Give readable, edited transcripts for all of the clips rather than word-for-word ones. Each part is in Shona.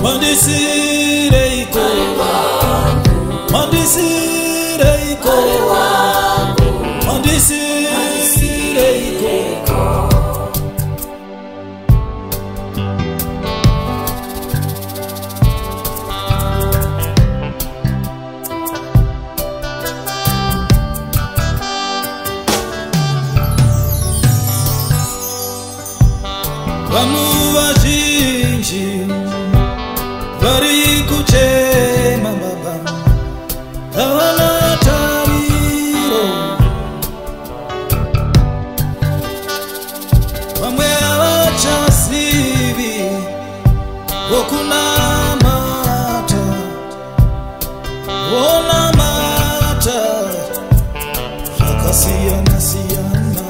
Mandisireiko, mandisireiko, mandisireiko. Vanhu vazhinji vari kuchema baba, havana tariro. Vamwe havachasivi vokunamata, vonamata zvakasiyana siyana.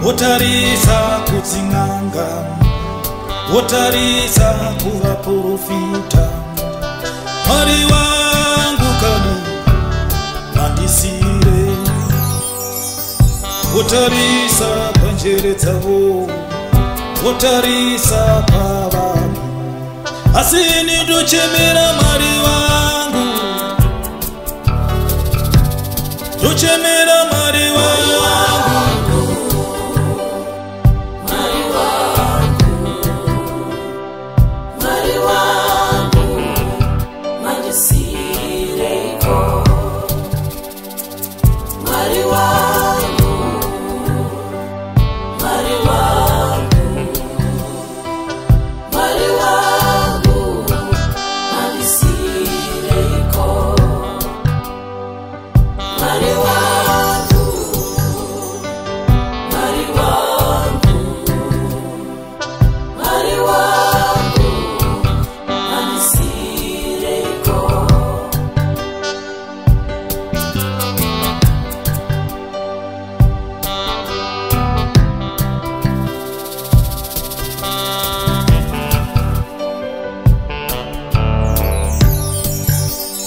Votarisa kudzin'anga, votarisa kuvaprofita. Mwari wangu kani mandisire, votarisa panjere dzavo, votarisa pavanhu. Asi ndochemera Mwari wangu, ndochemera Mwari wangu.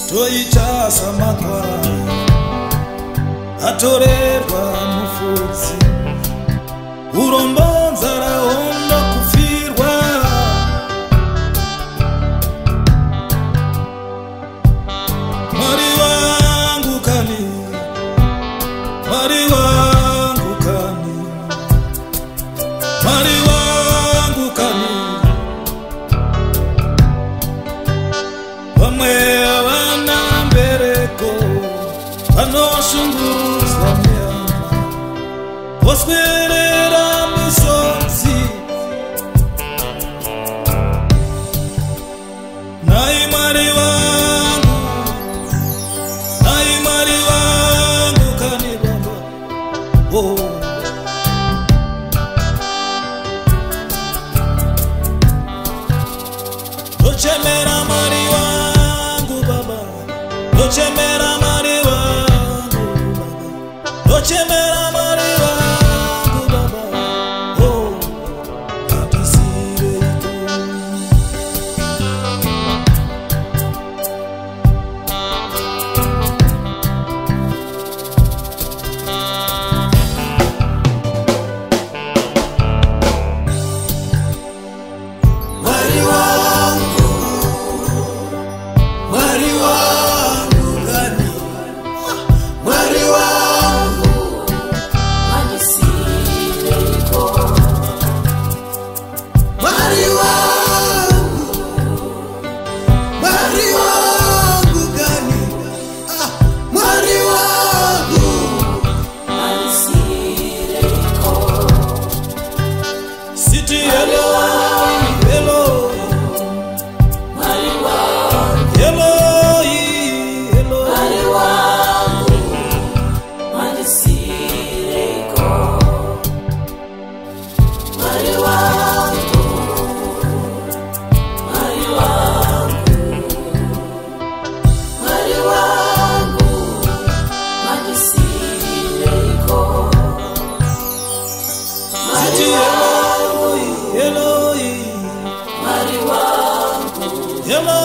Toita samakwa atorerwa mufudzi, urombo nzara ondo kufirwa. Mwari wangu kani, Mwari wangu kani, Mwari wangu kani. Vamwe vanoshunguruzwa nyama, voswerera misodzi. Nai Mwari wangu, nai Mwari wangu kani baba, oh. Ndochemera Mwari wangu baba, ndochemera Mwari wangu. Ndochemera Mwari wangu baba, oh, mandisireiko. Mwari wangu, Mwari wangu kani, Mwari wangu mandisireiko. Mwari wangu, Mwari wangu kani, Mwari wangu mandisireiko. Siti hello, hello, Mwari wangu, hello, hello, Mwari wangu mandisireiko. Mwari wangu, Mwari wangu, Mwari wangu mandisireiko. Mwari wangu, Mwari wangu, hello.